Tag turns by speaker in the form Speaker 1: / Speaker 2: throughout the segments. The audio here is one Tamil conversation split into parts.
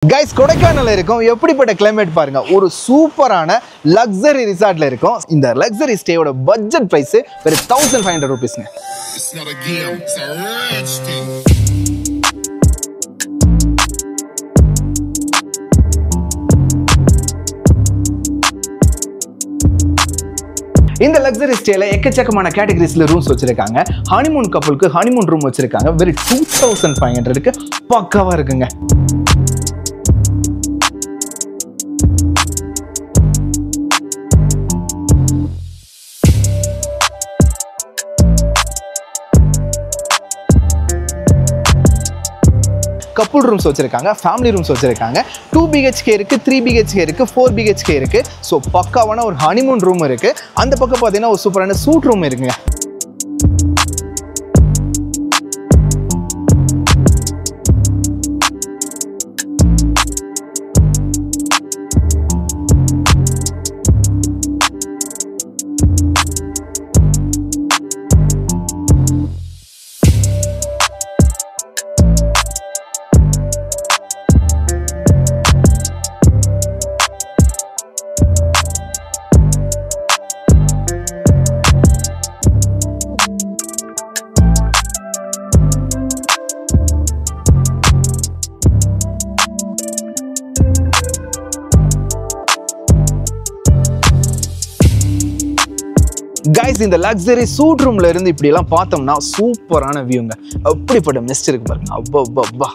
Speaker 1: Guys, கொடைக்கானல்ல இருக்கும் எப்படிப்பட்ட கிளைமேட் பாருங்க. ஒரு சூப்பரான லக்ஸரி ரிசார்ட்ல இருக்கும். இந்த லக்ஸரி ஸ்டேயோட பட்ஜெட் பிரைஸ் வெறும் 1500 ரூபீஸ்ங்க.
Speaker 2: It's not a game, it's a rich thing.
Speaker 1: இந்த லக்ஸரி ஸ்டேல எக்கச்சக்கமான கேட்டகரிஸ்ல ரூம்ஸ் வச்சிருக்காங்க. ஹனிமூன் கப்புளுக்கு ஹனிமூன் ரூம் வச்சிருக்காங்க. வெறும் 2500க்கு பக்காவா இருக்குங்க. கப்புள் ரூம்ஸ் வச்சிருக்காங்க, ஃபேமிலி ரூம்ஸ் வச்சிருக்காங்க. 2 BHK இருக்கு, 3 BHK இருக்கு, 4 BHK இருக்கு. ஸோ பக்காவான ஒரு ஹனிமூன் ரூம் இருக்கு. அந்த பக்கம் பார்த்தீங்கன்னா ஒரு சூப்பரான சூட் ரூம் இருக்குங்க. கைஸ், இந்த லக்ஸரி சூட் ரூம்ல இருந்து இப்படி எல்லாம் பார்த்தோம்னா சூப்பரான வியூங்க. அப்படிப்பட்ட மிஸ்ட் இருக்கு பாருங்க. அப்பா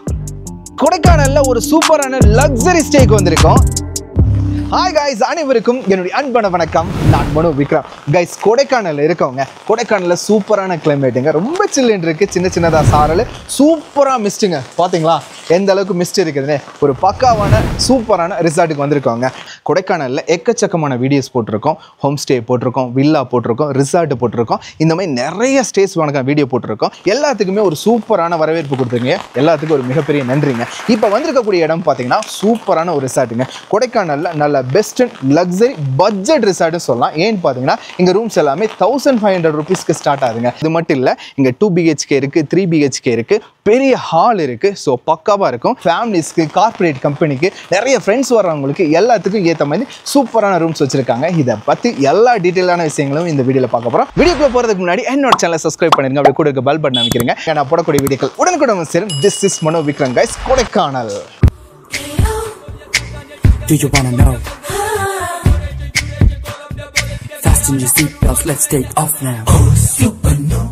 Speaker 1: கொடைக்கானல்ல ஒரு சூப்பரான லக்ஸரி ஸ்டேக்கு வந்திருக்கோம். ஹாய் கைஸ், அனைவருக்கும் என்னுடைய அன்பான வணக்கம். நான் மனோ விக்ரம். கைஸ், கொடைக்கானல்ல இருக்கவங்க, கொடைக்கானல்ல சூப்பரான கிளைமேட்டுங்க. ரொம்ப சில்லுன்னு இருக்கு. சின்னதா சாரல், சூப்பரா மிஸ்ட்டுங்க. பாத்தீங்களா எந்த அளவுக்கு மிஸ்ட் இருக்குதுன்னு. ஒரு பக்காவான சூப்பரான ரிசார்ட்டுக்கு வந்திருக்கோங்க. கொடைக்கானல்ல எக்கச்சக்கமான வீடியோஸ் போட்டிருக்கோம். ஹோம் ஸ்டே போட்டிருக்கோம், வில்லா போட்டிருக்கோம், ரிசார்ட் போட்டிருக்கோம். இந்த மாதிரி நிறைய ஸ்டேஸ் வீடியோ போட்டிருக்கோம். எல்லாத்துக்குமே ஒரு சூப்பரான வரவேற்பு கொடுத்துருங்க. எல்லாத்துக்கும் ஒரு மிகப்பெரிய நன்றிங்க. இப்போ வந்திருக்கக்கூடிய இடம் பார்த்தீங்கன்னா சூப்பரான ஒரு ரிசார்ட்டுங்க. கொடைக்கானல்ல நல்ல பெஸ்ட் லக்ஸரி பட்ஜெட் ரிசார்ட் சொல்லலாம். ஏன்னு பார்த்தீங்கன்னா இங்க ரூம்ஸ் எல்லாமே 1500 ரூபீஸ்க்கு ஸ்டார்ட் ஆகுதுங்க. இது மட்டும் இல்லை, இங்க 2 BHK இருக்கு, 3 BHK இருக்கு, பெரிய ஹால் இருக்கு. ஸோ பக்காவா இருக்கும். ஃபேமிலிஸ்க்கு, கார்பரேட் கம்பெனிக்கு, நிறைய ஃப்ரெண்ட்ஸ் வர்றவங்களுக்கு எல்லாத்துக்கும் ஏற்ற மாதிரி சூப்பரான ரூம்ஸ் வச்சிருக்காங்க. இதை பத்தி எல்லா டீட்டெயிலான விஷயங்களும் இந்த வீடியோல பார்க்க போறோம். வீடியோக்குள்ள போறதுக்கு முன்னாடி என்னோட சேனலை சப்ஸ்கிரைப் பண்ணிருங்க. அப்படியே கூட இருக்க பெல் பட்டன் அமைக்கிறீங்க. நான் போடக்கூடிய வீடியோக்கள் உடனுக்குடன் சேரும். This is Mano Vikram guys, Kodaikanal.
Speaker 3: Do you wanna know? Fasten your seatbelts, let's take off now. Oh, super no.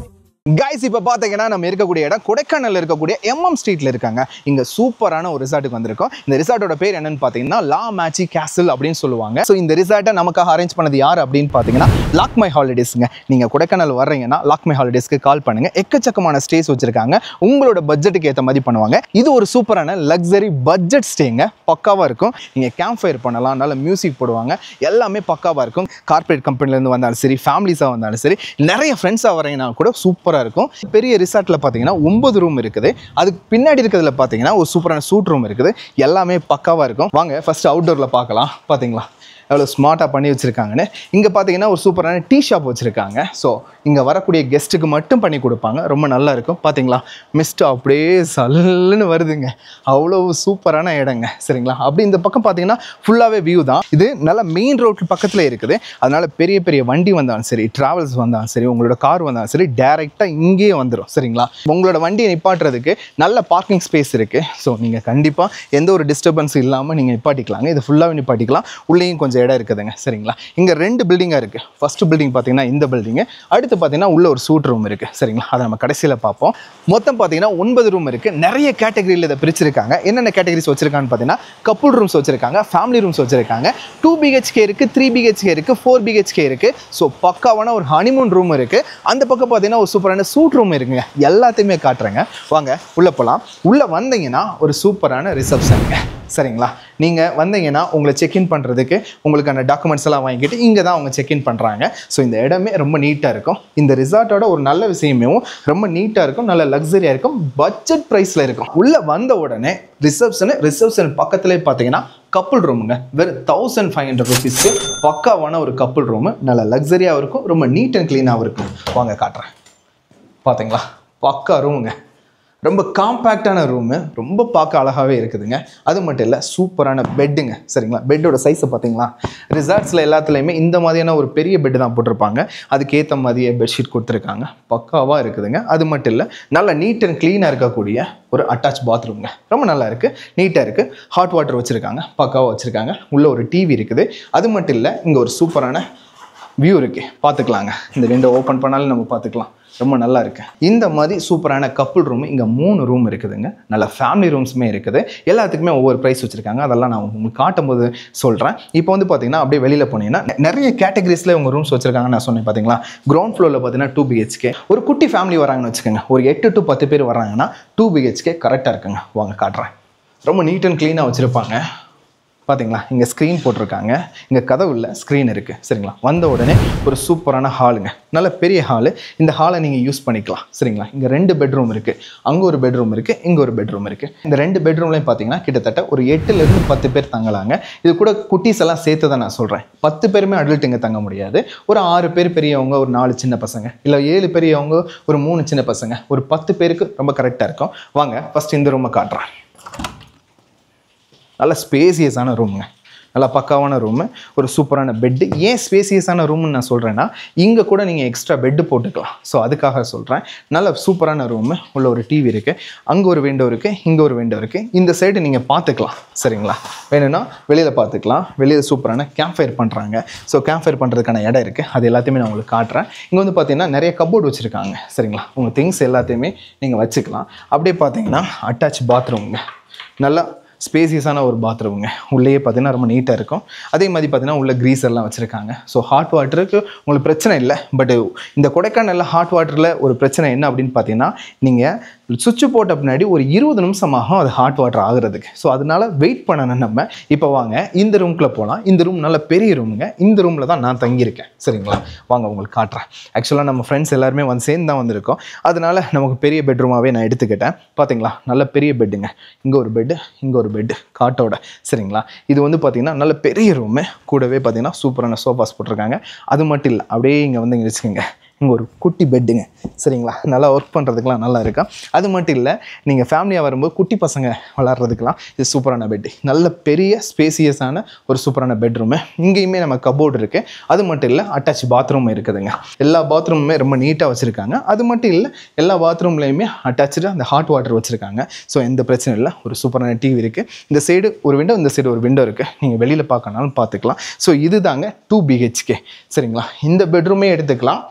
Speaker 1: Guys, இப்போ பார்த்தீங்கன்னா நம்ம இருக்கக்கூடிய இடம் கொடைக்கானல்ல இருக்கக்கூடிய MM ஸ்ட்ரீட்ல இருக்காங்க. இங்க சூப்பரான ஒரு ரிசார்ட்டுக்கு வந்திருக்கோம். இந்த ரிசார்ட்டோட பேர் என்னன்னு பார்த்தீங்கன்னா லா மேச்சி கேசல் அப்படின்னு சொல்லுவாங்க. ஸோ இந்த ரிசார்ட்டை நமக்காக அரேஞ்ச் பண்ணது யார் அப்படின்னு பார்த்தீங்கன்னா லாக் மை ஹாலிடேஸ்ங்க. நீங்க கொடைக்கானல் வர்றீங்கன்னா லாக் மை ஹாலிடேஸ்க்கு கால் பண்ணுங்க. எக்கச்சக்கமான ஸ்டேஸ் வச்சிருக்காங்க. உங்களோட பட்ஜெட்டுக்கு ஏற்ற மாதிரி பண்ணுவாங்க. இது ஒரு சூப்பரான லக்ஸரி பட்ஜெட் ஸ்டேங்க. பக்காவா இருக்கும். நீங்க கேம்ப் ஃபயர் பண்ணலாம், நல்ல மியூசிக் போடுவாங்க. எல்லாமே பக்காவா இருக்கும். கார்பரேட் கம்பெனில இருந்து வந்தாலும் சரி, ஃபேமிலிஸா வந்தாலும் சரி, நிறைய ஃப்ரெண்ட்ஸா வரீங்கன்னா கூட சூப்பரா இருக்கும். பெரிய ரிசார்ட்ல பாத்தீங்கன்னா 9 ரூம் இருக்குது. அதுக்கு பின்னாடி இருக்கிறதுல பாத்தீங்கன்னா ஒரு சூப்பரான சூட் ரூம் இருக்குது. எல்லாமே பக்காவா இருக்கும். வாங்க ஃபர்ஸ்ட் அவுட்டோர்ல பார்க்கலாம். பாத்தீங்களா எவ்வளோ ஸ்மார்ட்டாக பண்ணி வச்சுருக்காங்கன்னு. இங்கே பார்த்தீங்கன்னா ஒரு சூப்பரான டீ ஷாப் வச்சுருக்காங்க. ஸோ இங்கே வரக்கூடிய கெஸ்ட்டுக்கு மட்டும் பண்ணி கொடுப்பாங்க. ரொம்ப நல்லா இருக்கும். பார்த்தீங்களா மிஸ்ட் அப்படியே சல்லுன்னு வருதுங்க. அவ்வளோ சூப்பரான இடங்க. சரிங்களா, அப்படி இந்த பக்கம் பார்த்தீங்கன்னா ஃபுல்லாகவே வியூ தான். இது நல்லா மெயின் ரோட்டு பக்கத்தில் இருக்குது. அதனால் பெரிய பெரிய வண்டி வந்தாலும் சரி, ட்ராவல்ஸ் வந்தாலும் சரி, உங்களோட கார் வந்தாலும் சரி, டேரெக்டாக இங்கேயே வந்துடும். சரிங்களா, உங்களோட வண்டியை நிப்பாட்டுறதுக்கு நல்ல பார்க்கிங் ஸ்பேஸ் இருக்குது. ஸோ நீங்கள் கண்டிப்பாக எந்த ஒரு டிஸ்டர்பன்ஸும் இல்லாமல் நீங்கள் நிப்பாட்டிக்கலாங்க. இது ஃபுல்லாகவே நிப்பாட்டிக்கலாம். உள்ளேயும் கொஞ்சம் இடம் இருக்குதுங்க. சரிங்களா, இங்க 2 பில்டிங்கா இருக்கு. ஃபர்ஸ்ட் பில்டிங் பாத்தீங்கன்னா இந்த பில்டிங், அடுத்து பாத்தீங்கன்னா உள்ள ஒரு சூட் ரூம் இருக்கு. சரிங்களா, அதை நம்ம கடைசியில பார்ப்போம். மொத்தம் பாத்தீங்கன்னா 9 ரூம் இருக்கு. நிறைய கேட்டகரியில இதை பிரிச்சிருக்காங்க. என்னென்ன கேட்டகரிஸ் வச்சிருக்கான்னு பாத்தீங்கன்னா கப்புள் ரூம்ஸ் வச்சிருக்காங்க, ஃபேமிலி ரூம்ஸ் வச்சிருக்காங்க, 2 BHK இருக்கு, 3 BHK இருக்கு, 4 BHK இருக்கு. ஸோ பக்காவான ஒரு ஹனிமூன் ரூம் இருக்கு. அந்த பக்கம் பாத்தீங்கன்னா ஒரு சூப்பரான சூட் ரூம் இருக்குங்க. எல்லாத்தையுமே காட்டுறேங்க. வாங்க உள்ள போலாம். உள்ள வந்தீங்கன்னா ஒரு சூப்பரான ரிசப்ஷனுங்க. சரிங்களா, நீங்கள் வந்தீங்கன்னா உங்களை செக்இன் பண்ணுறதுக்கு உங்களுக்கான டாக்குமெண்ட்ஸ் எல்லாம் வாங்கிட்டு இங்கே தான் அவங்க செக்இன் பண்ணுறாங்க. ஸோ இந்த இடமே ரொம்ப நீட்டாக இருக்கும். இந்த ரிசார்ட்டோட ஒரு நல்ல விஷயமே ரொம்ப நீட்டாக இருக்கும், நல்ல லக்ஸரியாக இருக்கும், பட்ஜெட் ப்ரைஸில் இருக்கும். உள்ளே வந்த உடனே ரிசப்ஷன் பக்கத்துலேயே பார்த்தீங்கன்னா கப்புள் ரூமுங்க. வெறும் 1500 ரூபீஸ்க்கு பக்காவான ஒரு கப்புள் ரூமு. நல்ல லக்ஸரியாகவும் இருக்கும், ரொம்ப நீட் அண்ட் க்ளீனாகவும் இருக்கும். வாங்க காட்டுறேன். பார்த்தீங்களா, பக்கா ரூமுங்க. ரொம்ப காம்பேக்டான ரூமு, ரொம்ப பார்க்க அழகாகவே இருக்குதுங்க. அது மட்டும் இல்லை, சூப்பரான பெட்டுங்க. சரிங்களா, பெட்டோட சைஸை பார்த்தீங்களா, ரிசார்ட்ஸில் எல்லாத்துலேயுமே இந்த மாதிரியான ஒரு பெரிய பெட்டு தான் போட்டிருப்பாங்க. அதுக்கேற்ற மாதிரியே பெட்ஷீட் கொடுத்துருக்காங்க. பக்காவாக இருக்குதுங்க. அது மட்டும் இல்லை, நல்லா நீட் அண்ட் க்ளீனாக இருக்கக்கூடிய ஒரு அட்டாச் பாத்ரூம்ங்க. ரொம்ப நல்லா இருக்குது, நீட்டாக இருக்குது. ஹாட் வாட்டர் வச்சுருக்காங்க, பக்காவாக வச்சுருக்காங்க. உள்ளே ஒரு டிவி இருக்குது. அது மட்டும் இல்லை, இங்கே ஒரு சூப்பரான வியூ இருக்குது, பார்த்துக்கலாங்க. இந்த விண்டோ ஓப்பன் பண்ணாலும் நம்ம பார்த்துக்கலாம். ரொம்ப நல்லா இருக்குது. இந்த மாதிரி சூப்பரான கப்புள் ரூம் இங்கே 3 ரூம் இருக்குதுங்க. நல்ல ஃபேமிலி ரூம்ஸுமே இருக்குது. எல்லாத்துக்குமே ஒவ்வொரு ப்ரைஸ் வச்சுருக்காங்க. அதெல்லாம் நான் உங்களுக்கு காட்டும்போது சொல்கிறேன். இப்போ வந்து பார்த்தீங்கன்னா அப்படியே வெளியில் போனீங்கன்னா நிறைய கேட்டகரிஸில் உங்கள் ரூம்ஸ் வச்சுருக்காங்கன்னு நான் சொன்னேன் பார்த்தீங்களா. கிரவுண்ட் ஃப்ளோரில் பார்த்தீங்கன்னா 2 BHK. ஒரு குட்டி ஃபேமிலி வராங்கன்னு வச்சுக்கோங்க, ஒரு 8 to 10 பேர் வராங்கன்னா 2 BHK கரெக்டாக இருக்குங்க. வாங்க காட்டுறேன். ரொம்ப நீட் அண்ட் க்ளீனாக வச்சுருப்பாங்க. பார்த்தீங்களா, இங்கே ஸ்க்ரீன் போட்டிருக்காங்க. இங்கே கதவு இல்லை, ஸ்க்ரீன் இருக்குது. சரிங்களா, வந்த உடனே ஒரு சூப்பரான ஹாலுங்க, நல்ல பெரிய ஹாலு. இந்த ஹாலை நீங்கள் யூஸ் பண்ணிக்கலாம். சரிங்களா, இங்கே 2 பெட்ரூம் இருக்குது. அங்கே ஒரு பெட்ரூம் இருக்குது, இங்கே ஒரு பெட்ரூம் இருக்குது. இந்த 2 பெட்ரூம்லையும் பார்த்தீங்கன்னா கிட்டத்தட்ட ஒரு 8லேருந்து 10 பேர் தங்கலாங்க. இது கூட குட்டீஸ் எல்லாம் சேர்த்து தான் நான் சொல்கிறேன். 10 பேருமே அடல்ட் இங்கே தங்க முடியாது. ஒரு 6 பேர் பெரியவங்க, ஒரு 4 சின்ன பசங்க, இல்லை 7 பெரியவங்க, ஒரு 3 சின்ன பசங்க, ஒரு 10 பேருக்கு ரொம்ப கரெக்டாக இருக்கும். வாங்க ஃபஸ்ட் இந்த ரூமை காட்டுறேன். நல்ல ஸ்பேசியஸான ரூமுங்க, நல்லா பக்காவான ரூமு, ஒரு சூப்பரான பெட்டு. ஏன் ஸ்பேசியஸான ரூம்னு நான் சொல்கிறேன்னா, இங்கே கூட நீங்கள் எக்ஸ்ட்ரா பெட்டு போட்டுக்கலாம். ஸோ அதுக்காக சொல்கிறேன். நல்ல சூப்பரான ரூமு. உள்ள ஒரு டிவி இருக்குது, அங்கே ஒரு விண்டோ இருக்குது, இங்கே ஒரு விண்டோ இருக்குது. இந்த சைடு நீங்கள் பார்த்துக்கலாம். சரிங்களா, வேணும்னா வெளியில் பார்த்துக்கலாம். வெளியில் சூப்பரான கேம்ப் ஃபயர் பண்ணுறாங்க. ஸோ கேம்ப் ஃபயர் பண்ணுறதுக்கான இடம் இருக்குது. அது எல்லாத்தையுமே நான் உங்களுக்கு காட்டுறேன். இங்கே வந்து பார்த்தீங்கன்னா நிறைய கப்போர்டு வச்சுருக்காங்க. சரிங்களா, உங்கள் திங்ஸ் எல்லாத்தையுமே நீங்கள் வச்சுக்கலாம். அப்படியே பார்த்தீங்கன்னா அட்டாச் பாத்ரூமுங்க, நல்லா ஸ்பேசியஸான ஒரு பாத்ரூமுங்க. உள்ளே பார்த்தீங்கன்னா ரொம்ப நீட்டாக இருக்கும். அதே மாதிரி பார்த்தீங்கன்னா உள்ள க்ரீஸ் எல்லாம் வச்சுருக்காங்க. ஸோ ஹாட் வாட்டருக்கு உங்களுக்கு பிரச்சனை இல்லை. பட் இந்த கொடைக்கானலில் ஹாட் வாட்டரில் ஒரு பிரச்சனை என்ன அப்படின்னு பார்த்தீங்கன்னா, நீங்கள் சுவிட்சு போட்ட பின்னாடி ஒரு 20 நிமிஷம் ஆகும் அது ஹாட் வாட்டர் ஆகுறதுக்கு. ஸோ அதனால வெயிட் பண்ணணும் நம்ம. இப்போ வாங்க இந்த ரூம்குள்ளே போகலாம். இந்த ரூம் நல்ல பெரிய ரூமுங்க. இந்த ரூமில் தான் நான் தங்கியிருக்கேன். சரிங்களா, வாங்க உங்களுக்கு காட்டுறேன். ஆக்சுவலாக நம்ம ஃப்ரெண்ட்ஸ் எல்லாருமே வந்து சேர்ந்து தான் வந்திருக்கோம். அதனால நமக்கு பெரிய பெட்ரூமாகவே நான் எடுத்துக்கிட்டேன். பார்த்தீங்களா, நல்ல பெரிய பெட்டுங்க. இங்கே ஒரு பெட்டு, இங்கே ஒரு பெட்டு காட்டோட. சரிங்களா, இது வந்து பார்த்தீங்கன்னா நல்ல பெரிய ரூமு. கூடவே பார்த்தீங்கன்னா சூப்பரான சோஃபாஸ் போட்டிருக்காங்க. அது மட்டும் இல்லை, அப்படியே இங்கே வந்து இங்கே வச்சுக்கோங்க, இங்கே ஒரு குட்டி பெட்டுங்க. சரிங்களா, நல்லா ஒர்க் பண்ணுறதுக்கெலாம் நல்லா இருக்கும். அது மட்டும் இல்லை, நீங்கள் ஃபேமிலியாக வரும்போது குட்டி பசங்க விளாட்றதுக்கெலாம் இது சூப்பரான பெட்டு. நல்ல பெரிய ஸ்பேசியஸான ஒரு சூப்பரான பெட்ரூமு. இங்கேயுமே நம்ம கபோர்டு இருக்குது. அது மட்டும் இல்லை, அட்டாச் பாத்ரூம் இருக்குதுங்க. எல்லா பாத்ரூமுமே ரொம்ப நீட்டாக வச்சுருக்காங்க. அது மட்டும் இல்லை, எல்லா பாத்ரூம்லேயுமே அட்டாச்சு அந்த ஹாட் வாட்டர் வச்சுருக்காங்க. ஸோ எந்த பிரச்சனையும் இல்லை. ஒரு சூப்பரான டிவி இருக்குது. இந்த சைடு ஒரு விண்டோ, இந்த சைடு ஒரு விண்டோ இருக்குது. நீங்கள் வெளியில் பார்க்கனாலும் பார்த்துக்கலாம். ஸோ இது தாங்க 2 BHK. சரிங்களா, இந்த பெட்ரூமே எடுத்துக்கலாம்.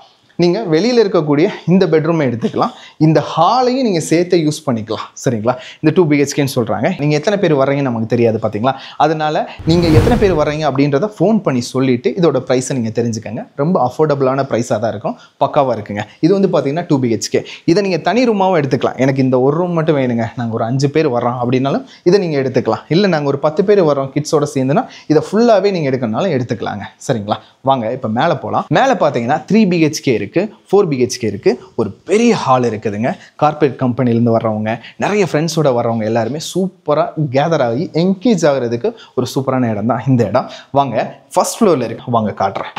Speaker 1: நீங்கள் வெளியில் இருக்கக்கூடிய இந்த பெட்ரூமை எடுத்துக்கலாம். இந்த ஹாலையும் நீங்கள் சேர்த்து யூஸ் பண்ணிக்கலாம். சரிங்களா, இந்த 2 BHKன்னு சொல்கிறாங்க. நீங்கள் எத்தனை பேர் வர்றீங்கன்னு நமக்கு தெரியாது பார்த்தீங்களா. அதனால் நீங்கள் எத்தனை பேர் வர்றீங்க அப்படின்றத ஃபோன் பண்ணி சொல்லிவிட்டு இதோட ப்ரைஸை நீங்கள் தெரிஞ்சுக்கங்க. ரொம்ப அஃபோர்டபுளான ப்ரைஸாக தான் இருக்கும். பக்காவாக இருக்குங்க. இது வந்து பார்த்தீங்கன்னா 2 BHK. இதை நீங்கள் தனி ரூமாகவும் எடுத்துக்கலாம். எனக்கு இந்த ஒரு ரூம் மட்டும் வேணுங்க, நாங்கள் ஒரு 5 பேர் வர்றோம் அப்படின்னாலும் இதை நீங்கள் எடுத்துக்கலாம். இல்லை நாங்கள் ஒரு 10 பேர் வர்றோம் கிட்ஸோட சேர்ந்துன்னா இதை ஃபுல்லாகவே நீங்கள் எடுக்கணும்னாலும் எடுத்துக்கலாங்க. சரிங்களா, வாங்க இப்போ மேலே போகலாம். மேலே பார்த்தீங்கன்னா 3 BHK இருக்குது, 4 BHK இருக்குது. ஒரு பெரிய ஹால் இருக்குதுங்க. கார்பரேட் கம்பெனிலேருந்து வர்றவங்க, நிறைய ஃப்ரெண்ட்ஸோட வர்றவங்க எல்லாருமே சூப்பராக கேதர் ஆகி என்கேஜ் ஆகிறதுக்கு ஒரு சூப்பரான இடம் தான் இந்த இடம். வாங்க ஃபர்ஸ்ட் ஃப்ளோரில் இருக்கு, வாங்க காட்டுறேன்.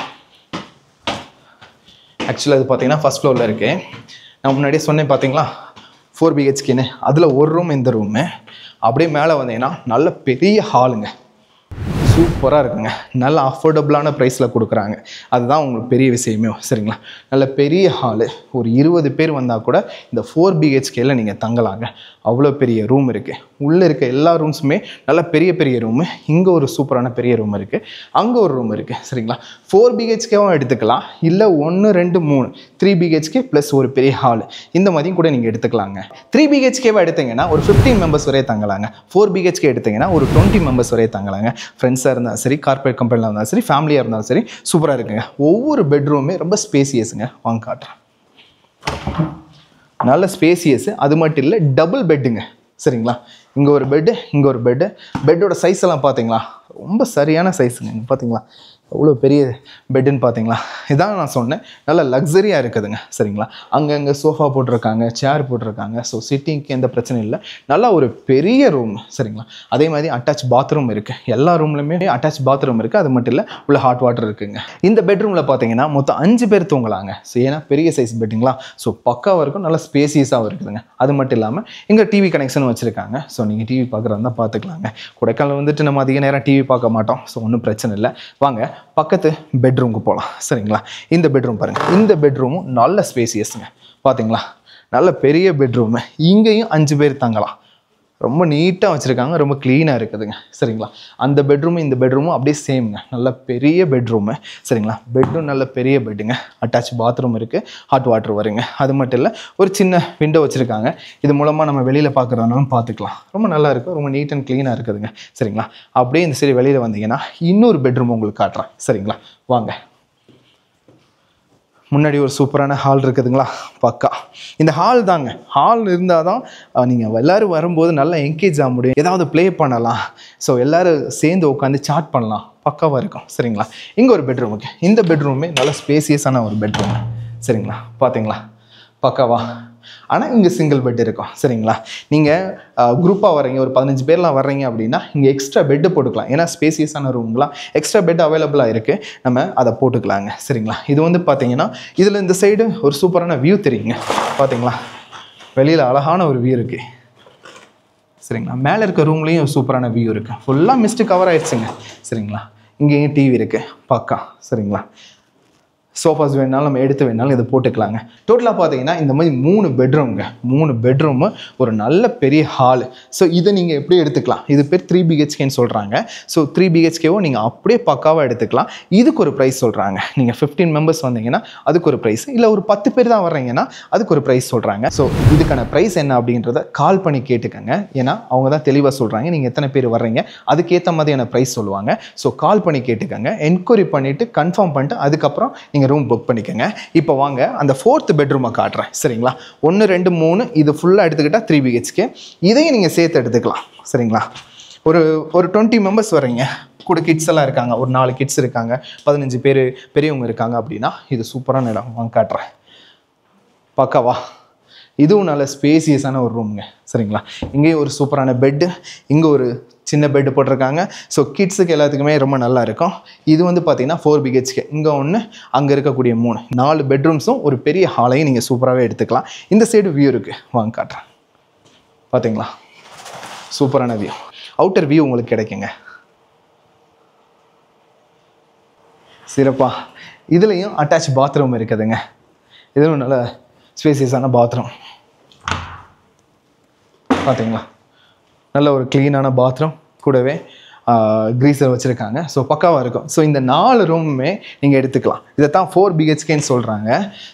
Speaker 1: ஆக்சுவலாக இது பார்த்தீங்கன்னா ஃபர்ஸ்ட் ஃப்ளோரில் இருக்குது. நான் முன்னாடியே சொன்னேன் பார்த்தீங்களா 4 BHKன்னு. அதில் ஒரு ரூம் இந்த ரூமு. அப்படியே மேலே வந்தீங்கன்னா நல்ல பெரிய ஹாலுங்க. சூப்பராக இருக்குங்க. நல்ல அஃபோர்டபுளான ப்ரைஸில் கொடுக்குறாங்க. அதுதான் உங்களுக்கு பெரிய விஷயமே. சரிங்களா, நல்ல பெரிய ஹாலு. ஒரு 20 பேர் வந்தால் கூட இந்த 4 BHKல நீங்கள் தங்கலாங்க. அவ்வளோ பெரிய ரூம் இருக்குது. உள்ளே இருக்க எல்லா ரூம்ஸுமே நல்ல பெரிய பெரிய ரூமு. இங்கே ஒரு சூப்பரான பெரிய ரூம் இருக்குது, அங்கே ஒரு ரூம் இருக்குது. சரிங்களா, 4 BHKவும் எடுத்துக்கலாம். இல்லை 1, 2, 3 3 BHK ப்ளஸ் ஒரு பெரிய ஹாலு, இந்த மாதிரியும் கூட நீங்கள் எடுத்துக்கலாங்க. 3 BHKவை எடுத்தீங்கன்னா ஒரு 15 மெம்பர்ஸ் வரையே தங்கலாங்க. 4 BHK எடுத்தீங்கன்னா ஒரு 20 மெம்பர்ஸ் வரையே தங்கலாங்க. ஃப்ரெண்ட்ஸாக இருந்தாலும் சரி, கார்பரேட் கம்பெனியில் இருந்தாலும் சரி, ஃபேமிலியாக இருந்தாலும் சரி, சூப்பராக இருக்குங்க. ஒவ்வொரு பெட்ரூமே ரொம்ப ஸ்பேசியஸுங்க. வாங்க காட்டுறேன். நல்ல ஸ்பேசியஸ். அது மட்டும் இல்லை, டபுள் பெட்டுங்க. சரிங்களா, இங்கே ஒரு பெட்டு, இங்கே ஒரு பெட்டு. பெட்டோட சைஸ் எல்லாம் பார்த்தீங்களா ரொம்ப சரியான சைஸுங்க. இங்கே பார்த்தீங்களா அவ்வளோ பெரிய பெட்டுன்னு பார்த்தீங்களா, இதான் நான் சொன்னேன், நல்ல லக்ஸரியாக இருக்குதுங்க. சரிங்களா, அங்கங்கே சோஃபா போட்டிருக்காங்க, சேர் போட்டிருக்காங்க. ஸோ சிட்டிங்க்கு எந்த பிரச்சனையும் இல்லை. நல்லா ஒரு பெரிய ரூம். சரிங்களா, அதே மாதிரி அட்டாச் பாத்ரூம் இருக்குது. எல்லா ரூம்லையுமே அட்டாச் பாத்ரூம் இருக்குது. அது மட்டும் இல்லை, உள்ள ஹாட் வாட்டர் இருக்குங்க. இந்த பெட்ரூமில் பார்த்தீங்கன்னா மொத்தம் 5 பேர் தூங்கலாங்க. ஸோ ஏன்னா பெரிய சைஸ் பெட்டுங்களா, ஸோ பக்காவாக இருக்கும், நல்லா ஸ்பேசியஸாகவும் இருக்குதுங்க. அது மட்டும் இல்லாமல் இங்கே டிவி கனெக்ஷன் வச்சுருக்காங்க. ஸோ நீங்கள் டிவி பார்க்குறதா பார்த்துக்கலாங்க. கொடைக்கானல் வந்துட்டு நம்ம அதிக நேரம் டிவி பார்க்க மாட்டோம். ஸோ ஒன்றும் பிரச்சனை இல்லை. வாங்க பக்கத்து பெட்ரூமுக்கு போகலாம். சரிங்களா, இந்த பெட்ரூம் பாருங்கள். இந்த பெட்ரூமும் நல்ல ஸ்பேசியஸ்ங்க. பார்த்தீங்களா, நல்ல பெரிய பெட்ரூமு. இங்கேயும் 5 பேர் தங்கலாம். ரொம்ப நீட்டாக வச்சுருக்காங்க, ரொம்ப க்ளீனாக இருக்குதுங்க. சரிங்களா, அந்த பெட்ரூமும் இந்த பெட்ரூமும் அப்படியே சேம்ங்க. நல்ல பெரிய பெட்ரூமு. சரிங்களா, பெட்டும் நல்ல பெரிய பெட்டுங்க. அட்டாச் பாத்ரூம் இருக்குது, ஹாட் வாட்டர் வருங்க. அது மட்டும் இல்லை, ஒரு சின்ன விண்டோ வச்சுருக்காங்க. இது மூலமாக நம்ம வெளியில் பார்க்குறதுனாலும் பார்த்துக்கலாம். ரொம்ப நல்லா இருக்கும், ரொம்ப நீட் அண்ட் க்ளீனாக இருக்குதுங்க. சரிங்களா, அப்படியே இந்த சரி வெளியில் வந்தீங்கன்னா இன்னொரு பெட்ரூம் உங்களுக்கு காட்டுறேன். சரிங்களா, வாங்க. முன்னாடி ஒரு சூப்பரான ஹால் இருக்குதுங்களா, பக்கா. இந்த ஹால் தாங்க. ஹால் இருந்தால் தான் நீங்கள் எல்லோரும் வரும்போது நல்லா என்கேஜ் ஆக முடியும், ஏதாவது ப்ளே பண்ணலாம். ஸோ எல்லோரும் சேர்ந்து உட்காந்து சாட் பண்ணலாம், பக்காவாக இருக்கும். சரிங்களா, இங்கே ஒரு பெட்ரூமுக்கு. இந்த பெட்ரூமே நல்ல ஸ்பேசியஸான ஒரு பெட்ரூம். சரிங்களா, பார்த்தீங்களா, பக்காவா. ஆனால் இங்கே சிங்கிள் பெட் இருக்கும். சரிங்களா, நீங்கள் குரூப்பாக வர்றீங்க, ஒரு 15 பேர்லாம் வர்றீங்க அப்படின்னா இங்கே எக்ஸ்ட்ரா பெட்டு போட்டுக்கலாம். ஏன்னா ஸ்பேசியஸான ரூம்லாம் எக்ஸ்ட்ரா பெட் அவைலபிளாக இருக்குது, நம்ம அதை போட்டுக்கலாங்க. சரிங்களா, இது வந்து பார்த்தீங்கன்னா இதில் இந்த சைடு ஒரு சூப்பரான வியூ தெரியுங்க. பார்த்தீங்களா, வெளியில் அழகான ஒரு வியூ இருக்குது. சரிங்களா, மேலே இருக்க ரூம்லேயும் ஒரு சூப்பரான வியூ இருக்குது. ஃபுல்லாக மிஸ்ட்டு கவர் ஆகிடுச்சுங்க. சரிங்களா, இங்கேயும் டிவி இருக்குது, பக்கா. சரிங்களா, சோஃபாஸ் வேணாலும் நம்ம எடுத்து வேணாலும் இதை போட்டுக்கலாங்க. டோட்டலாக பார்த்தீங்கன்னா இந்த மாதிரி 3 பெட்ரூம்ங்க. 3 பெட்ரூமு, ஒரு நல்ல பெரிய ஹாலு. ஸோ இதை நீங்கள் எப்படி எடுத்துக்கலாம், இது பேர் 3 BHKன்னு சொல்கிறாங்க. ஸோ 3 BHKவும் நீங்கள் அப்படியே பக்காவாக எடுத்துக்கலாம். இதுக்கு ஒரு ப்ரைஸ் சொல்கிறாங்க. நீங்கள் 15 மெம்பர்ஸ் வந்தீங்கன்னா அதுக்கு ஒரு ப்ரைஸ், இல்லை ஒரு 10 பேர் தான் வர்றீங்கன்னா அதுக்கு ஒரு ப்ரைஸ் சொல்கிறாங்க. ஸோ இதுக்கான ப்ரைஸ் என்ன அப்படின்றத கால் பண்ணி கேட்டுக்கங்க. ஏன்னா அவங்க தான் தெளிவாக சொல்கிறாங்க, நீங்கள் எத்தனை பேர் வர்றீங்க அதுக்கேற்ற மாதிரியான ப்ரைஸ் சொல்லுவாங்க. ஸோ கால் பண்ணி கேட்டுக்கங்க, என்கொயரி பண்ணிவிட்டு கன்ஃபார்ம் பண்ணிட்டு அதுக்கப்புறம் நீங்கள் ரூம் புக் பண்ணிக்கங்க. இப்போ வாங்க அந்த 4th பெட்ரூமை காட்டுறேன். சரிங்களா, 1 2 3 இது ஃபுல்லாக எடுத்துக்கிட்டால் 3 BHK. இதையும் நீங்கள் சேர்த்து எடுத்துக்கலாம். சரிங்களா, ஒரு 20 மெம்பர்ஸ் வர்றீங்க, கூட கிட்ஸ் எல்லாம் இருக்காங்க, ஒரு 4 கிட்ஸ் இருக்காங்க, 15 பேர் பெரியவங்க இருக்காங்க அப்படின்னா இது சூப்பரான இடம். வாங்க காட்டுறேன், பக்காவா. இதுவும் நல்ல ஸ்பேசியஸான ஒரு ரூமுங்க. சரிங்களா, இங்கேயும் ஒரு சூப்பரான பெட்டு, இங்கே ஒரு சின்ன பெட்டு போட்டிருக்காங்க. ஸோ கிட்ஸுக்கு எல்லாத்துக்குமே ரொம்ப நல்லா இருக்கும். இது வந்து பார்த்தீங்கன்னா 4 BHK. இங்கே 1, அங்கே இருக்கக்கூடிய 3, 4 பெட்ரூம்ஸும் ஒரு பெரிய ஹாலையும் நீங்கள் சூப்பராகவே எடுத்துக்கலாம். இந்த சைடு வியூ இருக்குது, வாங்க காட்டுறேன். பார்த்தீங்களா, சூப்பரான வியூ, அவுட்டர் வியூ உங்களுக்கு கிடைக்குங்க. சிறப்பாக இதுலேயும் அட்டாச் பாத்ரூம் இருக்குதுங்க. இதுவும் நல்ல ஸ்பேசியஸான பாத்ரூம். பார்த்தீங்களா, நல்ல ஒரு க்ளீனான பாத்ரூம், கூடவே க்ரீஸர் வச்சுருக்காங்க. ஸோ பக்காவாக இருக்கும். ஸோ இந்த 4 ரூமுமே நீங்கள் எடுத்துக்கலாம். இதை தான் 4 BHKன்னு சொல்கிறாங்க.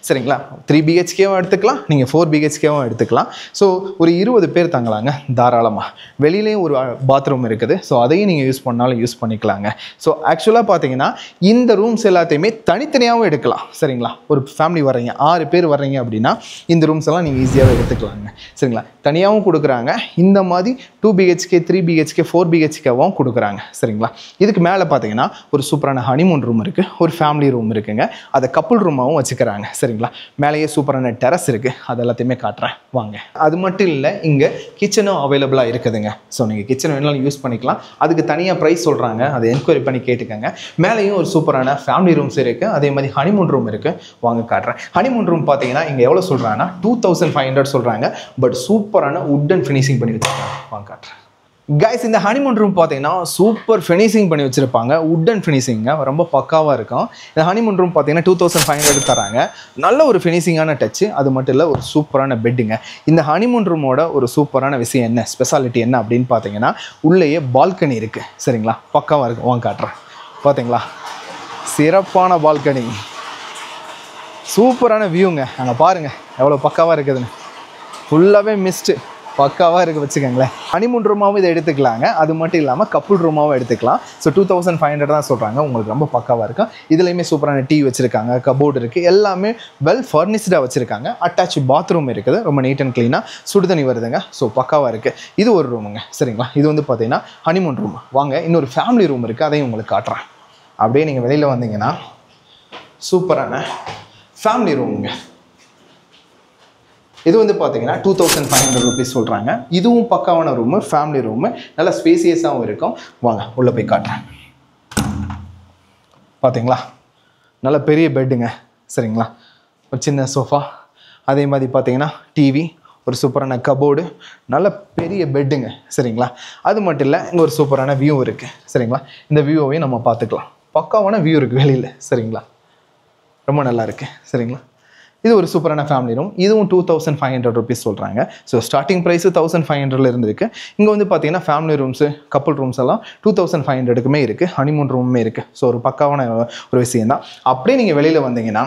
Speaker 1: சரிங்களா, 3 BHKவும் எடுத்துக்கலாம், நீங்கள் 4 BHKவும் எடுத்துக்கலாம். ஸோ ஒரு 20 பேர் தங்கலாங்க தாராளமாக. வெளியிலேயும் ஒரு பாத்ரூம் இருக்குது. ஸோ அதையும் நீங்கள் யூஸ் பண்ணாலும் யூஸ் பண்ணிக்கலாங்க. ஸோ ஆக்சுவலாக பார்த்தீங்கன்னா இந்த ரூம்ஸ் எல்லாத்தையுமே தனித்தனியாகவும் எடுக்கலாம். சரிங்களா, ஒரு ஃபேமிலி வர்றீங்க, 6 பேர் வர்றீங்க அப்படின்னா இந்த ரூம்ஸ் எல்லாம் நீங்கள் ஈஸியாகவே எடுத்துக்கலாங்க. சரிங்களா, தனியாகவும் கொடுக்குறாங்க. இந்த மாதிரி 2 BHK 3 BHK 4 BHKவும் கொடுக்குறாங்க. சரிங்களா, இதுக்கு மேலே பார்த்தீங்கன்னா ஒரு சூப்பரான ஹனிமூன் ரூம் இருக்குது, ஒரு ஃபேமிலி ரூம் இருக்குங்க. அதை கப்புள் ரூமாகவும் வச்சுக்கிறாங்க. சரிங்களா, மேலேயே சூப்பரான டெரஸ் இருக்குது, அது எல்லாத்தையுமே காட்டுறேன் வாங்க. அது மட்டும் இல்லை, இங்கே கிச்சனும் அவைலபிளாக இருக்குதுங்க. ஸோ நீங்கள் கிச்சன் வேணாலும் யூஸ் பண்ணிக்கலாம். அதுக்கு தனியாக ப்ரைஸ் சொல்கிறாங்க, அதை என்கொயரி பண்ணி கேட்டுக்கங்க. மேலேயும் ஒரு சூப்பரான ஃபேமிலி ரூம்ஸ் இருக்குது, அதே மாதிரி ஹனிமூன் ரூம் இருக்குது, வாங்க காட்டுறேன். ஹனிமூன் ரூம் பார்த்தீங்கன்னா இங்கே எவ்வளோ சொல்கிறாங்கன்னா 2500 சொல்கிறாங்க. பட் சூப்பரான உட்டன் ஃபினிஷிங் பண்ணி வச்சுருக்காங்க, வாங்க காட்டுறேன். கைஸ், இந்த ஹனிமூன் ரூம் பார்த்தீங்கன்னா சூப்பர் ஃபினிஷிங் பண்ணி வச்சுருப்பாங்க, உட்டன் ஃபினிஷிங்க ரொம்ப பக்காவாக இருக்கும். இந்த ஹனிமூன் ரூம் பார்த்தீங்கன்னா 2500 தராங்க. நல்ல ஒரு ஃபினிஷிங்கான டச்சு. அது மட்டும் இல்லை, ஒரு சூப்பரான பெட்டுங்க. இந்த ஹனிமூன் ரூமோட ஒரு சூப்பரான விஷயம் என்ன, ஸ்பெஷாலிட்டி என்ன அப்படின்னு பார்த்தீங்கன்னா உள்ளேயே பால்கனி இருக்குது. சரிங்களா, பக்காவாக இருக்கும், வாங்க காட்டுறேன். பார்த்தீங்களா, சிறப்பான பால்கனி, சூப்பரான வியூங்க. அங்கே பாருங்கள் எவ்வளோ பக்காவாக இருக்குதுன்னு. ஃபுல்லாகவே மிஸ்ட்டு, பக்காவாக இருக்குது வச்சுக்கோங்களேன். ஹனிமூன் ரூமாவும் இதை எடுத்துக்கலாங்க. அது மட்டும் இல்லாமல் கப்புள் ரூமாவும் எடுத்துக்கலாம். ஸோ 2500 தான் சொல்கிறாங்க. உங்களுக்கு ரொம்ப பக்காவாக இருக்கும். இதுலேயுமே சூப்பரான டிவி வச்சுருக்காங்க, கபோர்டு இருக்குது, எல்லாமே வெல் ஃபர்னிஷ்டாக வச்சுருக்காங்க. அட்டாச் பாத்ரூம் இருக்குது, ரொம்ப நீட் அண்ட் க்ளீனாக, சுடுதண்ணி வருதுங்க. ஸோ பக்காவாக இருக்குது. இது ஒரு ரூமுங்க. சரிங்களா, இது வந்து பார்த்தீங்கன்னா ஹனிமூன் ரூம். வாங்க இன்னொரு ஃபேமிலி ரூம் இருக்குது, அதையும் உங்களுக்கு காட்டுறேன். அப்படியே நீங்கள் வெளியில் வந்தீங்கன்னா சூப்பரான ஃபேமிலி ரூமுங்க. இது வந்து பார்த்தீங்கன்னா 2500 rupees சொல்கிறாங்க. இதுவும் பக்காவான ரூமு, ஃபேமிலி ரூமு, நல்லா ஸ்பேசியஸாகவும் இருக்கும். வாங்க உள்ளே போய் காட்டுறேன். பார்த்தீங்களா, நல்ல பெரிய பெட்டுங்க. சரிங்களா, ஒரு சின்ன சோஃபா, அதே மாதிரி பார்த்தீங்கன்னா டிவி, ஒரு சூப்பரான கபோர்டு, நல்ல பெரிய பெட்டுங்க. சரிங்களா, அது மட்டும் இல்லை, இங்கே ஒரு சூப்பரான வியூ இருக்குது. சரிங்களா, இந்த வியூவையும் நம்ம பார்த்துக்கலாம். பக்காவான வியூ இருக்குது வெளியில். சரிங்களா, ரொம்ப நல்லா இருக்குது. சரிங்களா, இது ஒரு சூப்பரான ஃபேமிலி ரூம். இதுவும் 2500 rupees சொல்கிறாங்க. ஸோ ஸ்டார்டிங் ப்ரைஸு 1500 இருந்துருக்கு. இங்கே வந்து பார்த்தீங்கன்னா ஃபேமிலி ரூம்ஸு, கப்புள் ரூம்ஸ் எல்லாம் 2500க்குமே இருக்குது. ஹனிமூன் ரூமுமே இருக்குது. ஸோ ஒரு பக்காவான ஒரு விஷயம் தான். அப்படியே நீங்கள் வெளியில் வந்தீங்கன்னா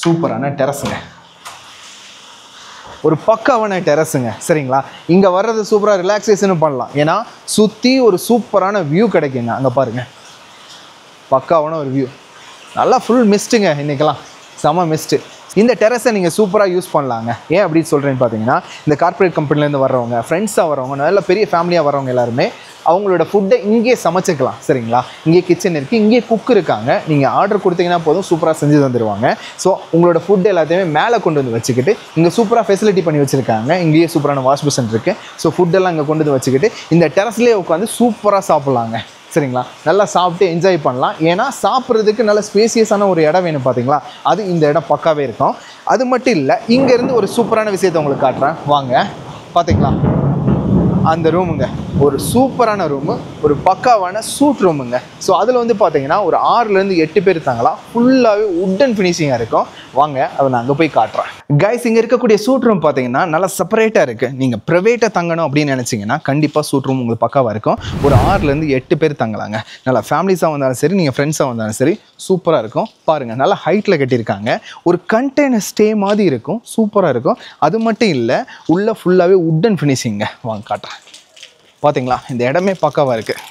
Speaker 1: சூப்பரான டெரஸுங்க, ஒரு பக்காவான டெரஸுங்க. சரிங்களா, இங்கே வர்றது சூப்பராக ரிலாக்ஸேஷனும் பண்ணலாம். ஏன்னா சுற்றி ஒரு சூப்பரான வியூ கிடைக்குங்க. அங்கே பாருங்கள், பக்காவான ஒரு வியூ. நல்லா ஃபுல் மிஸ்ட்டுங்க, இன்றைக்கெல்லாம் செம மிஸ்ட்டு. இந்த டெரஸை நீங்கள் சூப்பராக யூஸ் பண்ணலாங்க. ஏன் அப்படின்னு சொல்கிறேன்னு பார்த்தீங்கன்னா, இந்த கார்ப்பரேட் கம்பெனிலேருந்து வர்றவங்க, ஃப்ரெண்ட்ஸாக வரவங்க, நல்ல பெரிய ஃபேமிலியாக வரவங்க எல்லாருமே அவங்களோட ஃபுட்டை இங்கேயே சமைச்சிக்கலாம். சரிங்களா, இங்கே கிச்சன் இருக்குது, இங்கே குக் இருக்காங்க. நீங்கள் ஆர்டர் கொடுத்தீங்கன்னா போதும், சூப்பராக செஞ்சு தந்துடுவாங்க. ஸோ உங்களோட ஃபுட் எல்லாத்தையுமே மேலே கொண்டு வந்து வச்சுக்கிட்டு இங்கே சூப்பராக ஃபெசிலிட்டி பண்ணி வச்சுருக்காங்க. இங்கேயே சூப்பரான வாஷ் பேஷன் இருக்குது. ஸோ ஃபுட்டெல்லாம் இங்கே கொண்டு வந்து வச்சுக்கிட்டு இந்த டெரஸ்லேயே உட்காந்து சூப்பராக சாப்பிட்லாங்க. சரிங்களா, நல்லா சாப்பிட்டு என்ஜாய் பண்ணலாம். ஏன்னா சாப்பிட்றதுக்கு நல்ல ஸ்பேசியஸான ஒரு இடம் வேணும். பார்த்தீங்களா, அது இந்த இடம் பக்காவே இருக்கும். அது மட்டும் இல்லை, இங்கேருந்து ஒரு சூப்பரான விஷயத்தை உங்களுக்கு காட்டுறேன் வாங்க. பார்த்தீங்களா, அந்த ரூமுங்க, ஒரு சூப்பரான ரூமு, ஒரு பக்காவான சூட் ரூமுங்க. ஸோ அதில் வந்து பார்த்தீங்கன்னா ஒரு 6லேருந்து 8 பேர் தாங்கலாம். ஃபுல்லாகவே உட்டன் ஃபினிஷிங்காக இருக்கும். வாங்க, அதை நான் அங்கே போய் காட்டுறேன். கைஸ், இங்கே இருக்கக்கூடிய சூட் ரூம் பார்த்தீங்கன்னா நல்லா செப்பரேட்டாக இருக்குது. நீங்கள் ப்ரைவேட்டாக தங்கணும் அப்படின்னு நினச்சிங்கன்னா கண்டிப்பாக சூட் ரூம் உங்களுக்கு பக்காவாக இருக்கும். ஒரு 6லேருந்து 8 பேர் தங்கலாங்க. நல்லா ஃபேமிலிஸாக வந்தாலும் சரி, நீங்கள் ஃப்ரெண்ட்ஸாக வந்தாலும் சரி, சூப்பராக இருக்கும். பாருங்கள், நல்லா ஹைட்டில் கட்டியிருக்காங்க. ஒரு கண்டெய்னர் ஸ்டே மாதிரி இருக்கும், சூப்பராக இருக்கும். அது மட்டும் இல்லை, உள்ளே ஃபுல்லாகவே உட்டன் ஃபினிஷிங்க. வாங்க காட்டுறேன். பார்த்தீங்களா, இந்த இடமே பக்காவாக இருக்குது.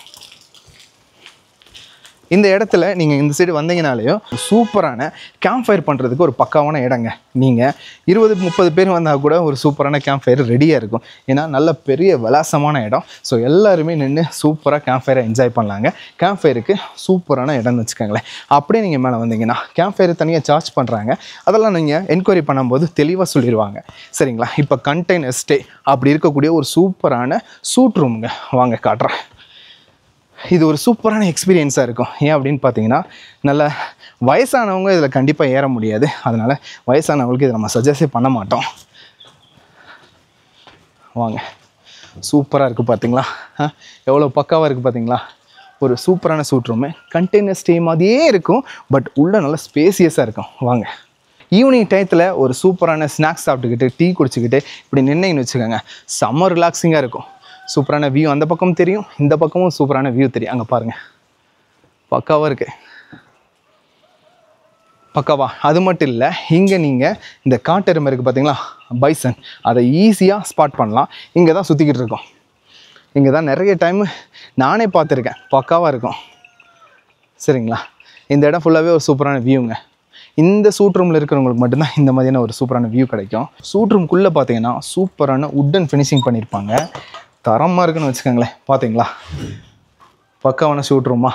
Speaker 1: இந்த இடத்துல நீங்கள் இந்த சைடு வந்தீங்கனாலேயும் சூப்பரான கேம்ப் ஃபயர் பண்ணுறதுக்கு ஒரு பக்காவான இடங்க. நீங்கள் 20-30 பேர் வந்தால் கூட ஒரு சூப்பரான கேம்ப் ஃபயர் ரெடியாக இருக்கும். ஏன்னா நல்ல பெரிய விலாசமான இடம். ஸோ எல்லாருமே நின்று சூப்பராக கேம்ப் ஃபயரை என்ஜாய் பண்ணலாங்க. கேம்ப் ஃபயருக்கு சூப்பரான இடம்னு வச்சுக்கோங்களேன். அப்படியே நீங்கள் மேலே வந்தீங்கன்னா கேம்ப் ஃபயர் தனியாக சார்ஜ் பண்ணுறாங்க. அதெல்லாம் நீங்கள் என்கொயரி பண்ணும்போது தெளிவாக சொல்லிடுவாங்க. சரிங்களா, இப்போ கண்டெய்னர் ஸ்டே அப்படி இருக்கக்கூடிய ஒரு சூப்பரான சூட் ரூமுங்க. வாங்க காட்டுறேன். இது ஒரு சூப்பரான எக்ஸ்பீரியன்ஸாக இருக்கும். ஏன் அப்படின்னு பார்த்தீங்கன்னா, நல்ல வயசானவங்க இதில் கண்டிப்பாக ஏற முடியாது. அதனால் வயசானவங்களுக்கு இதை நம்ம சஜஸ்டே பண்ண மாட்டோம். வாங்க, சூப்பராக இருக்குது பார்த்தீங்களா, எவ்வளோ பக்காவாக இருக்குது பார்த்தீங்களா. ஒரு சூப்பரான சூட் ரூமு, கண்டெய்னர் ஸ்டே மாதிரியே இருக்கும். பட் உள்ளே நல்லா ஸ்பேசியஸாக இருக்கும். வாங்க, ஈவினிங் டயத்தில் ஒரு சூப்பரான ஸ்நாக்ஸ் சாப்பிட்டுக்கிட்டு டீ குடிச்சிக்கிட்டு இப்படி நின்னைன்னு வச்சுக்கோங்க, செம்ம ரிலாக்ஸிங்காக இருக்கும். சூப்பரான வியூ அந்த பக்கம் தெரியும், இந்த பக்கமும் சூப்பரான வியூ தெரியும். அங்கே பாருங்கள், பக்காவாக இருக்குது. பக்காவா. அது மட்டும் இல்லை, இங்கே நீங்கள் இந்த காட்டெருமை இருக்குது பார்த்தீங்களா, பைசன், அதை ஈஸியாக ஸ்பாட் பண்ணலாம். இங்கே தான் சுற்றிக்கிட்டு இருக்கோம். இங்கே தான் நிறைய டைம் நானே பார்த்துருக்கேன். பக்காவாக இருக்கும். சரிங்களா, இந்த இடம் ஃபுல்லாகவே ஒரு சூப்பரான வியூங்க. இந்த சூட் ரூமில் இருக்கிறவங்களுக்கு மட்டும்தான் இந்த மாதிரியான ஒரு சூப்பரான வியூ கிடைக்கும். சூட் ரூம்குள்ளே பார்த்தீங்கன்னா சூப்பரான உட்டன் ஃபினிஷிங் பண்ணியிருப்பாங்க. தரமாக இருக்குன்னு வச்சுக்கோங்களேன். பார்த்தீங்களா, பக்காவான சூட் ரூமா.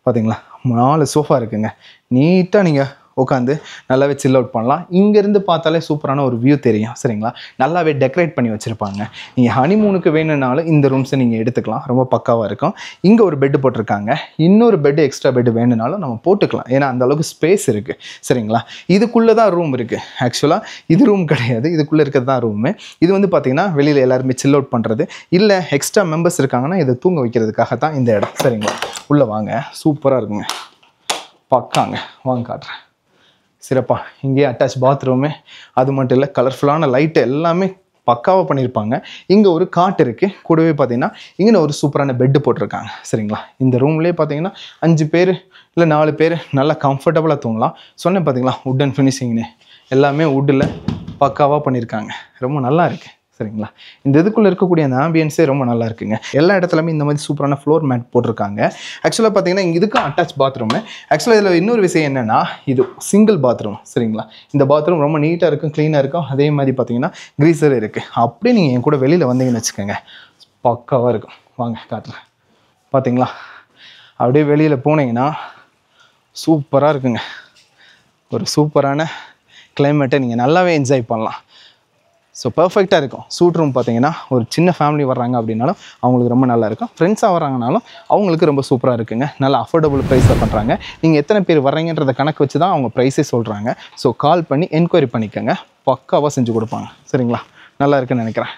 Speaker 1: பார்த்தீங்களா, 4 சோஃபா இருக்குங்க. நீட்டாக நீங்கள் உட்காந்து நல்லாவே சில் அவுட் பண்ணலாம். இங்கேருந்து பார்த்தாலே சூப்பரான ஒரு வியூ தெரியும். சரிங்களா, நல்லாவே டெக்கரேட் பண்ணி வச்சுருப்பாங்க. நீங்கள் ஹனிமூனுக்கு வேணும்னாலும் இந்த ரூம்ஸை நீங்கள் எடுத்துக்கலாம். ரொம்ப பக்காவாக இருக்கும். இங்கே ஒரு பெட்டு போட்டிருக்காங்க. இன்னொரு பெட்டு, எக்ஸ்ட்ரா பெட்டு வேணும்னாலும் நம்ம போட்டுக்கலாம். ஏன்னா அந்தளவுக்கு ஸ்பேஸ் இருக்குது. சரிங்களா, இதுக்குள்ளே தான் ரூம் இருக்குது. ஆக்சுவலாக இது ரூம் கிடையாது, இதுக்குள்ளே இருக்கிறது தான் ரூமு. இது வந்து பார்த்திங்கன்னா வெளியில் எல்லாருமே சில் அவுட் பண்ணுறது, இல்லை எக்ஸ்ட்ரா மெம்பர்ஸ் இருக்காங்கன்னா இதை தூங்க வைக்கிறதுக்காக தான் இந்த இடம். சரிங்களா, உள்ளே வாங்க, சூப்பராக இருக்குங்க. பக்காங்க. வாங்க காட்டுறேன். சிறப்பாக இங்கேயே அட்டாச் பாத்ரூமு, அது மட்டும் இல்லை கலர்ஃபுல்லான லைட்டு எல்லாமே பக்காவாக பண்ணியிருப்பாங்க. இங்கே ஒரு காட் இருக்குது. கூடவே பார்த்தீங்கன்னா இங்கே ஒரு சூப்பரான பெட்டு போட்டிருக்காங்க. சரிங்களா, இந்த ரூம்லேயே பார்த்தீங்கன்னா 5 பேர் இல்லை 4 பேர் நல்லா கம்ஃபர்டபுளாக தூங்கலாம். சொன்னேன் பார்த்தீங்களா, உட்டன் ஃபினிஷிங்னு எல்லாமே வுட்டில் பக்காவாக பண்ணியிருக்காங்க. ரொம்ப நல்லா இருக்குது. சரிங்களா, இந்த இதுக்குள்ளே இருக்கக்கூடிய அந்த ஆம்பியன்ஸே ரொம்ப நல்லா இருக்குங்க. எல்லா இடத்துலையுமே இந்த மாதிரி சூப்பரான ஃப்ளோர் மேட் போட்டிருக்காங்க. ஆக்சுவலாக பார்த்தீங்கன்னா இதுக்கும் அட்டாச் பாத்ரூமு. ஆக்சுவலாக இதில் இன்னொரு விஷயம் என்னென்னா, இது சிங்கிள் பாத்ரூம். சரிங்களா, இந்த பாத்ரூம் ரொம்ப நீட்டாக இருக்கும், க்ளீனாக இருக்கும். அதே மாதிரி பார்த்தீங்கன்னா க்ரீசர் இருக்குது. அப்படியே நீங்கள் என் கூட வெளியில் வந்தீங்கன்னு வச்சுக்கோங்க, பக்காவாக இருக்கும். வாங்க காட்டுறேன். பார்த்தீங்களா, அப்படியே வெளியில் போனீங்கன்னா சூப்பராக இருக்குங்க. ஒரு சூப்பரான கிளைமேட்டை நீங்கள் நல்லாவே என்ஜாய் பண்ணலாம். ஸோ பர்ஃபெக்டாக இருக்கும். சூட் ரூம் பார்த்தீங்கன்னா ஒரு சின்ன ஃபேமிலி வர்றாங்க அப்படின்னாலும் அவங்களுக்கு ரொம்ப நல்லா இருக்கும். ஃப்ரெண்ட்ஸாக வர்றாங்கனாலும் அவங்களுக்கு ரொம்ப சூப்பராக இருக்குங்க. நல்லா அஃபோர்டபுள் ப்ரைஸில் பண்ணுறாங்க. நீங்கள் எத்தனை பேர் வர்றீங்கன்றத கணக்கு வச்சு தான் அவங்க ப்ரைஸே சொல்கிறாங்க. ஸோ கால் பண்ணி என்கொயரி பண்ணிக்கோங்க. பக்காவாக செஞ்சு கொடுப்பாங்க. சரிங்களா? நல்லா இருக்குன்னு நினைக்கிறேன்.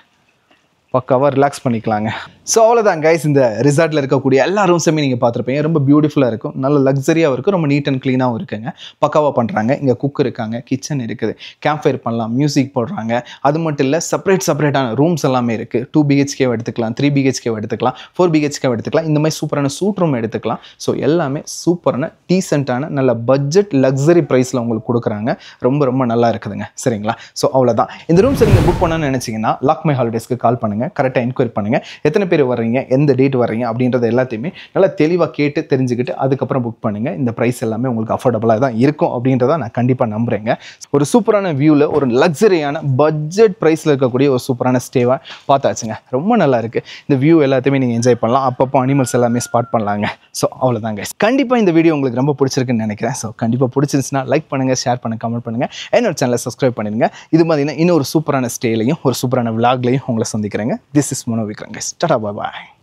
Speaker 1: பக்காவாக ரிலாக்ஸ் பண்ணிக்கலாங்க. ஸோ அவ்வளோதான் கைஸ். இந்த ரிசார்ட்டில் இருக்கக்கூடிய எல்லா ரூம்ஸுமே நீங்கள் பார்த்துருப்பீங்க. ரொம்ப பியூட்டிஃபுல்லாக இருக்கும். நல்ல லக்ஸரியாகவும் இருக்கும். ரொம்ப நீட் அண்ட் க்ளீனாகவும் இருக்குங்க. பக்காவாக பண்ணுறாங்க. இங்கே குக் இருக்காங்க, கிச்சன் இருக்குது, கேம்ப் ஃபயர் பண்ணலாம், மியூசிக் போடுறாங்க. அது மட்டும் இல்லை, செப்பரேட்டான ரூம்ஸ் எல்லாமே இருக்குது. 2 BHK எடுத்துக்கலாம், 3 BHK எடுத்துக்கலாம், 4 BHK எடுத்துக்கலாம். இந்த மாதிரி சூப்பரான சூட் ரூம் எடுத்துக்கலாம். ஸோ எல்லாமே சூப்பரான டீசெண்டான நல்ல பட்ஜெட் லக்ஸரி ப்ரைஸில் உங்களுக்கு கொடுக்குறாங்க. ரொம்ப ரொம்ப நல்லா இருக்குதுங்க. சரிங்களா? ஸோ அவ்வளோதான். இந்த ரூம்ஸை நீங்கள் புக் பண்ணணும்னு நினச்சிங்கன்னா லாக் மை ஹாலிடேஸ்க்கு கால் பண்ணுங்கள். கரெக்டாக என்கொயரி பண்ணுங்கள். எத்தனை பேர் வர்றீங்க, எந்த டேட் வர்றீங்க அப்படின்றத எல்லாத்தையுமே நல்லா தெளிவாக கேட்டு தெரிஞ்சுக்கிட்டு அதுக்கப்புறம் புக் பண்ணுங்கள். இந்த ப்ரைஸ் எல்லாமே உங்களுக்கு அஃபோர்டபுளாக தான் இருக்கும் அப்படின்றத நான் கண்டிப்பாக நம்புகிறேங்க. ஒரு சூப்பரான வியூவில் ஒரு லக்ஸரியான பட்ஜெட் ப்ரைஸில் இருக்கக்கூடிய ஒரு சூப்பரான ஸ்டேவாக பார்த்தாச்சுங்க. ரொம்ப நல்லா இருக்குது. இந்த வியூ எல்லாத்தையுமே நீங்கள் என்ஜாய் பண்ணலாம். அப்பப்போ அனிமல்ஸ் எல்லாமே ஸ்பாட் பண்ணலாங்க. ஸோ அவ்வளோதாங்க. கண்டிப்பாக இந்த வீடியோ உங்களுக்கு ரொம்ப பிடிச்சிருக்குன்னு நினைக்கிறேன். ஸோ கண்டிப்பாக பிடிச்சிருந்துச்சுன்னா லைக் பண்ணுங்கள், ஷேர் பண்ணுங்கள், கமெண்ட் பண்ணுங்கள். என்னோட சேனலை சப்ஸ்கிரைப் பண்ணிடுங்க. இது பார்த்தீங்கன்னா இன்னொரு சூப்பரான ஸ்டேலையும் ஒரு சூப்பரான விளாக்லையும் உங்களை சந்திக்கிறேங்க. This is Mano Vikram guys. Tata, bye bye.